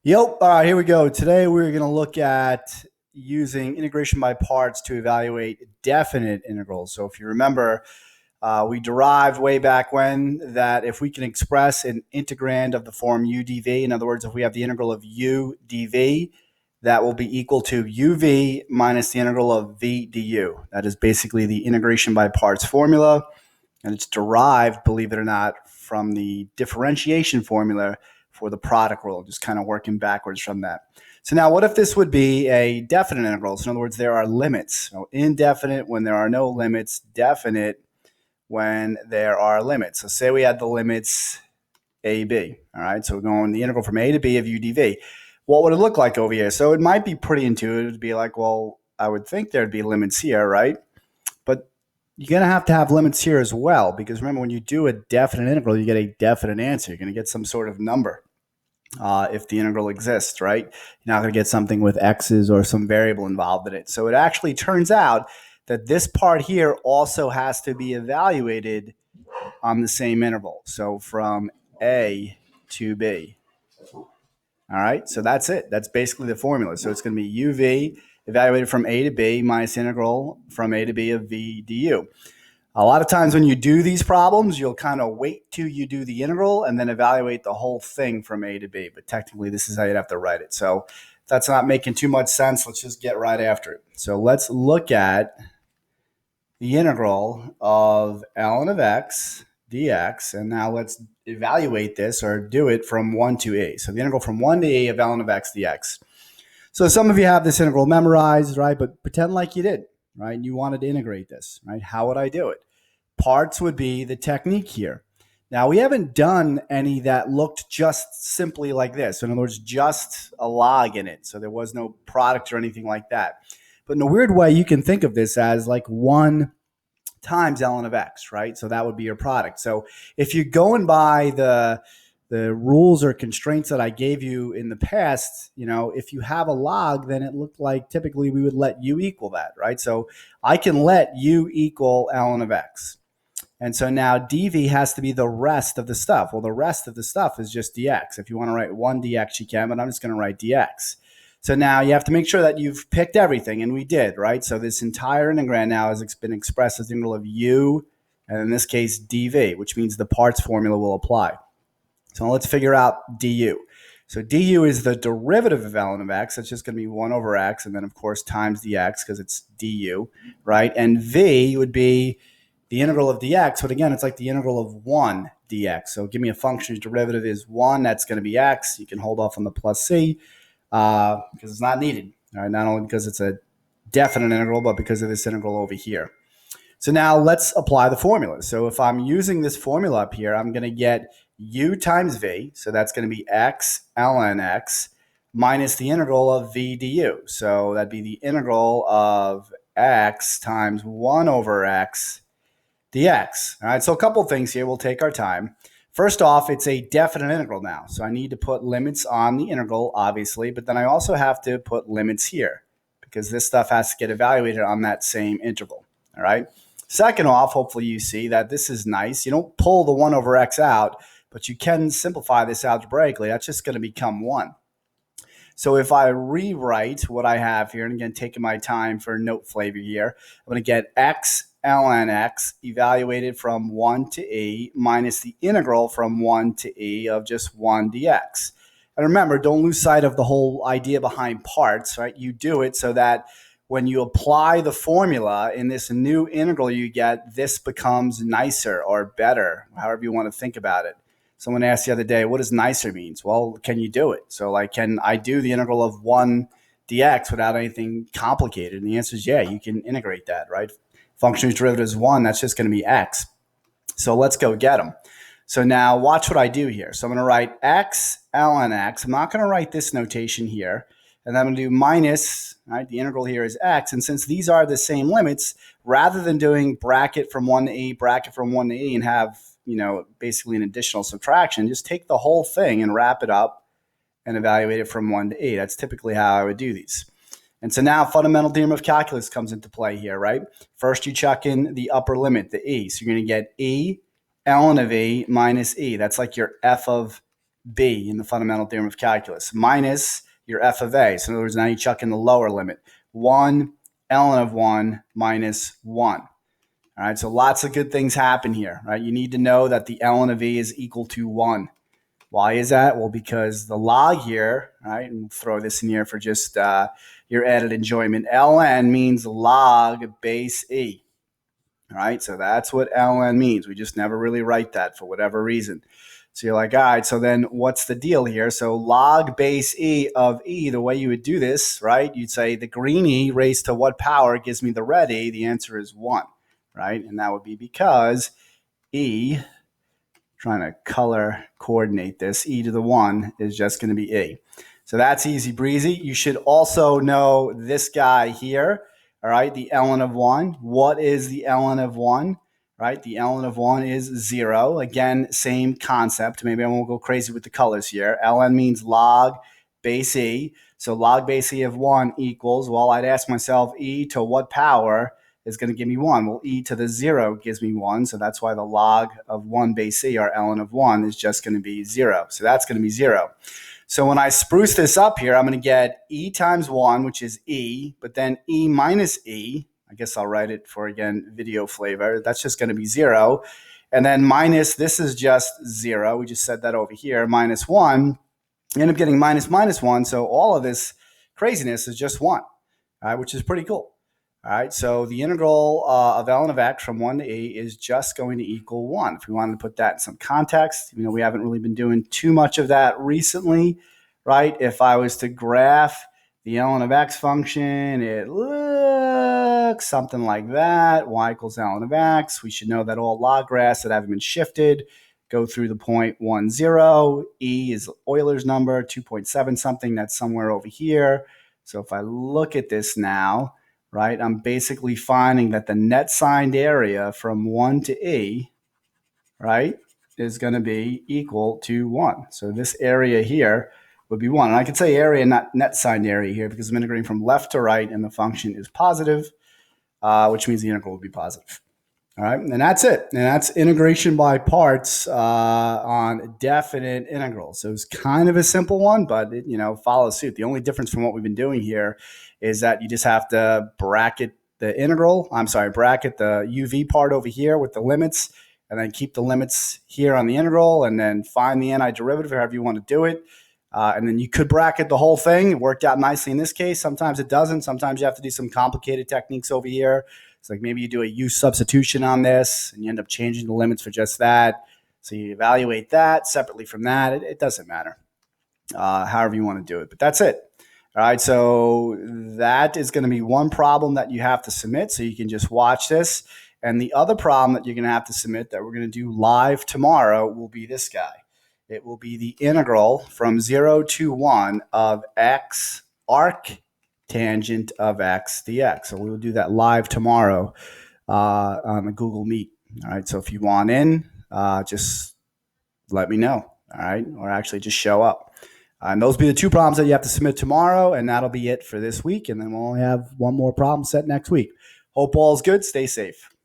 Yep. All right, here we go. Today we're going to look at using integration by parts to evaluate definite integrals. So if you remember, we derived way back when that if we can express an integrand of the form u dv, in other words, if we have the integral of u dv, that will be equal to uv minus the integral of v du. That is basically the integration by parts formula, and it's derived, believe it or not, from the differentiation formula for the product rule, just kind of working backwards from that. So now what if this would be a definite integral? So in other words, there are limits. So indefinite when there are no limits, definite when there are limits. So say we had the limits a, b. All right, so we're going the integral from a to b of u dv. What would it look like over here? So it might be pretty intuitive to be like, well, I would think there'd be limits here, right? But you're going to have limits here as well, because remember, when you do a definite integral, you get a definite answer. You're going to get some sort of number. If the integral exists, right? You're not going to get something with x's or some variable involved in it. So it actually turns out that this part here also has to be evaluated on the same interval. So from a to b. All right, so that's it. That's basically the formula. So it's going to be uv evaluated from a to b minus integral from a to b of v du. A lot of times when you do these problems, you'll kind of wait till you do the integral and then evaluate the whole thing from a to b. But technically, this is how you'd have to write it. So if that's not making too much sense, let's just get right after it. So let's look at the integral of ln of x dx. And now let's evaluate this or do it from 1 to a. So the integral from 1 to a of ln of x dx. So some of you have this integral memorized, right? But pretend like you did, right? And you wanted to integrate this, right? How would I do it? Parts would be the technique here. Now, we haven't done any that looked just simply like this. In other words, just a log in it. So there was no product or anything like that. But in a weird way, you can think of this as like 1 times ln of x, right? So that would be your product. So if you're going by the rules or constraints that I gave you in the past, if you have a log, then it looked like typically we would let u equal that, right? So I can let u equal ln of x. And so now dv has to be the rest of the stuff. Well, the rest of the stuff is just dx. If you want to write 1 dx, you can, but I'm just going to write dx. So now you have to make sure that you've picked everything, and we did, right? So this entire integrand now has been expressed as the integral of u, and in this case, dv, which means the parts formula will apply. So let's figure out du. So du is the derivative of ln of x. That's just going to be 1 over x, and then, of course, times dx because it's du, right? And v would be the integral of dx, but again, it's like the integral of 1 dx. So give me a function whose derivative is 1. That's going to be x. You can hold off on the plus c because it's not needed. All right, not only because it's a definite integral, but because of this integral over here. So now let's apply the formula. So if I'm using this formula up here, I'm going to get u times v. So that's going to be x ln x minus the integral of v du. So that'd be the integral of x times 1 over x dx. All right, so a couple things here. We'll take our time. First off, it's a definite integral now. So I need to put limits on the integral, obviously, but then I also have to put limits here because this stuff has to get evaluated on that same interval. All right. Second off, hopefully you see that this is nice. You don't pull the 1 over x out, but you can simplify this algebraically. That's just going to become 1. So if I rewrite what I have here, and again, taking my time for note flavor here, I'm going to get x ln x evaluated from 1 to e minus the integral from 1 to e of just 1 dx. And remember, don't lose sight of the whole idea behind parts, right? You do it so that when you apply the formula in this new integral you get, this becomes nicer or better, however you want to think about it. Someone asked the other day, what does nicer means? Well, can you do it? So like, can I do the integral of 1 dx without anything complicated? And the answer is yeah, you can integrate that, right? Function whose derivative is 1, that's just going to be x. So let's go get them. So now watch what I do here. So I'm going to write x ln x. I'm not going to write this notation here. And then I'm going to do minus, right? The integral here is x. And since these are the same limits, rather than doing bracket from 1 to e, bracket from 1 to e, and have, basically an additional subtraction, just take the whole thing and wrap it up and evaluate it from 1 to e. That's typically how I would do these. And so now fundamental theorem of calculus comes into play here, right? First, you chuck in the upper limit, the e. So you're going to get e ln of e minus e. That's like your f of b in the fundamental theorem of calculus, minus your f of a. So in other words, now you chuck in the lower limit. 1 ln of 1 minus 1. All right, so lots of good things happen here, right? You need to know that the ln of e is equal to 1. Why is that? Well, because the log here, right, and we'll throw this in here for just your added enjoyment, ln means log base e. All right, so that's what ln means. We just never really write that for whatever reason. So you're like, all right, so then what's the deal here? So log base e of e, the way you would do this, right, you'd say the green e raised to what power gives me the red e? The answer is 1, right? And that would be because e, trying to color coordinate this, e to the 1 is just going to be e. So that's easy breezy. You should also know this guy here, all right, the ln of 1. What is the ln of 1? Right, the ln of 1 is 0. Again, same concept. Maybe I won't go crazy with the colors here. Ln means log base e. So log base e of 1 equals, well, I'd ask myself, e to what power is going to give me 1? Well, e to the 0 gives me 1. So that's why the log of 1 base e, or ln of 1, is just going to be 0. So that's going to be 0. So when I spruce this up here, I'm going to get e times 1, which is e, but then e minus e. I guess I'll write it for, again, video flavor. That's just going to be 0. And then minus, this is just 0. We just said that over here, minus 1. You end up getting minus minus 1. So all of this craziness is just 1, all right, which is pretty cool. All right, so the integral of ln of x from 1 to e is just going to equal 1. If we wanted to put that in some context, we haven't really been doing too much of that recently, right? If I was to graph the ln of x function, it looks something like that. Y equals ln of x. We should know that all log graphs that haven't been shifted go through the point 1, 0. E is Euler's number, 2.7 something. That's somewhere over here. So if I look at this now, right, I'm basically finding that the net signed area from 1 to e, right, is going to be equal to 1. So this area here would be 1. And I could say area, not net signed area here, because I'm integrating from left to right and the function is positive, which means the integral would be positive. All right, and that's it. And that's integration by parts on definite integrals. So it's kind of a simple one, but it, follows suit. The only difference from what we've been doing here is that you just have to bracket the UV part over here with the limits, and then keep the limits here on the integral, and then find the antiderivative, however you want to do it. And then you could bracket the whole thing. It worked out nicely in this case. Sometimes it doesn't. Sometimes you have to do some complicated techniques over here. It's like maybe you do a U substitution on this and you end up changing the limits for just that. So you evaluate that separately from that. It doesn't matter, however you want to do it. But that's it. All right, so that is going to be one problem that you have to submit. So you can just watch this. And the other problem that you're going to have to submit that we're going to do live tomorrow will be this guy. It will be the integral from 0 to 1 of x arc tangent of x dx. So we will do that live tomorrow on the Google Meet. All right, so if you want in, just let me know. All right, or actually just show up. And those will be the two problems that you have to submit tomorrow, and that'll be it for this week. And then we'll only have one more problem set next week. Hope all's good. Stay safe.